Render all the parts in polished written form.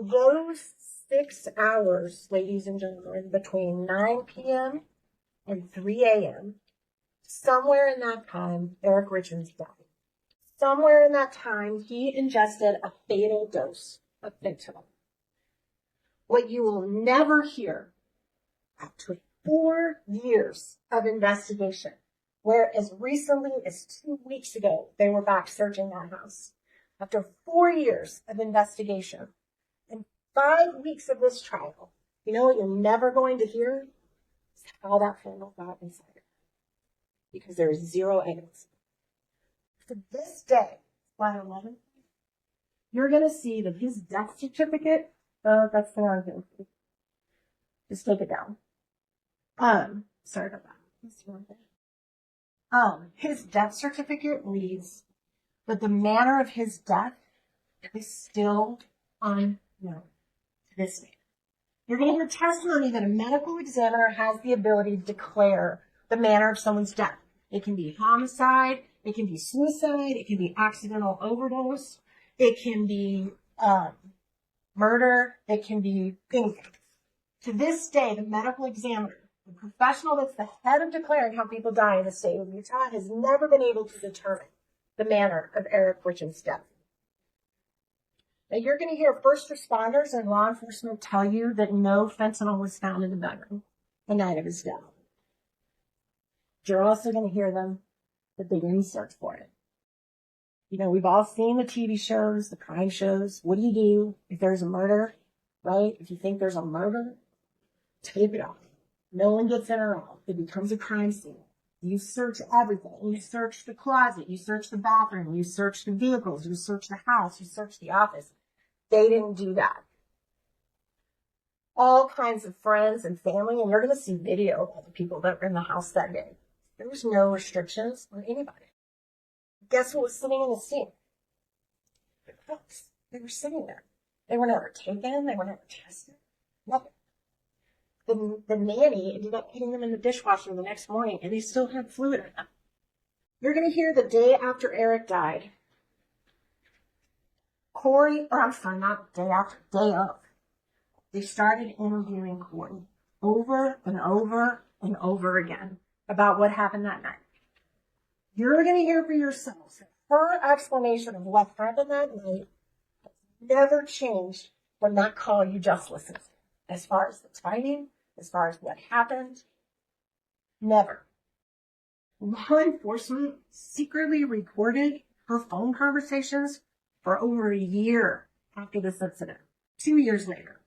those 6 hours, ladies and gentlemen, between 9 p.m. and 3 a.m., somewhere in that time, Eric Richins died. Somewhere in that time, he ingested a fatal dose of fentanyl. What you will never hear after 4 years of investigation, where as recently as 2 weeks ago, they were back searching that house. After 4 years of investigation and 5 weeks of this trial, you know what you're never going to hear? Is how that fentanyl got inside it. Because there is zero evidence. To this day, by 11, you're going to see that his death certificate, that's the wrong thing. Just take it down. Sorry about that. That's the wrong thing. His death certificate reads, but the manner of his death is still unknown to this day. You're going to hear testimony that a medical examiner has the ability to declare the manner of someone's death. It can be homicide, it can be suicide, it can be accidental overdose, it can be murder, it can be anything. To this day, the medical examiner, the professional that's the head of declaring how people die in the state of Utah, has never been able to determine the manner of Eric Richins' death. Now, you're going to hear first responders and law enforcement tell you that no fentanyl was found in the bedroom the night of his death. You're also going to hear them that they didn't search for it. You know, we've all seen the TV shows, the crime shows. What do you do if there's a murder, right? If you think there's a murder, tape it off. No one gets in or out. It becomes a crime scene. You search everything. You search the closet. You search the bathroom. You search the vehicles. You search the house. You search the office. They didn't do that. All kinds of friends and family, and you're going to see video of the people that were in the house that day. There was no restrictions on anybody. Guess what was sitting in the scene? The books. They were sitting there. They were never taken. They were never tested. Nothing. The nanny ended up putting them in the dishwasher the next morning, and they still had fluid in them. You're going to hear the day after Eric died. Not day after, day of. They started interviewing Kouri over and over and over again about what happened that night. You're going to hear for yourselves that her explanation of what happened that night has never changed from that call you just listened to. As far as the timing, as far as what happened, never. Law enforcement secretly recorded her phone conversations for over a year after this incident. 2 years later,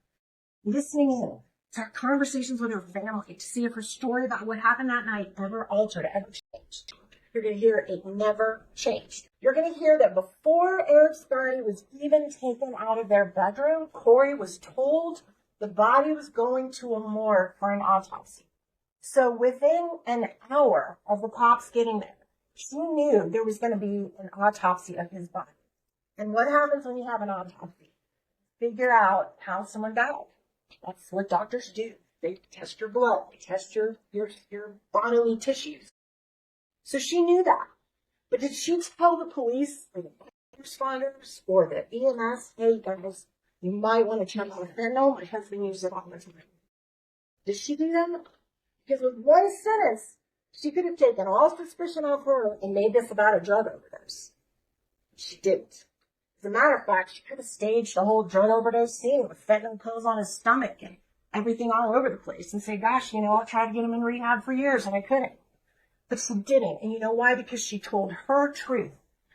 listening in to her conversations with her family to see if her story about what happened that night ever altered, ever changed. You're going to hear it never changed. You're going to hear that before Eric's body was even taken out of their bedroom, Kouri was told the body was going to a morgue for an autopsy. So within an hour of the cops getting there, she knew there was going to be an autopsy of his body. And what happens when you have an autopsy? Figure out how someone died. That's what doctors do. They test your blood. They test your bodily tissues. So she knew that. But did she tell the police or the responders or the EMS, hey guys, you might want to check on fentanyl? My husband uses it all the time. Did she do that? Because with one sentence, she could have taken all suspicion off her and made this about a drug overdose. She didn't. As a matter of fact, she could have staged a whole drug overdose scene with fentanyl pills on his stomach and everything all over the place and say, gosh, you know, I tried to get him in rehab for years and I couldn't. But she didn't. And you know why? Because she told her truth.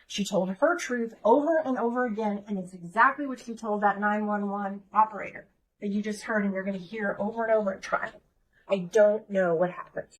She told her truth over and over again, and it's exactly what she told that 911 operator that you just heard and you're going to hear over and over at trial. I don't know what happened.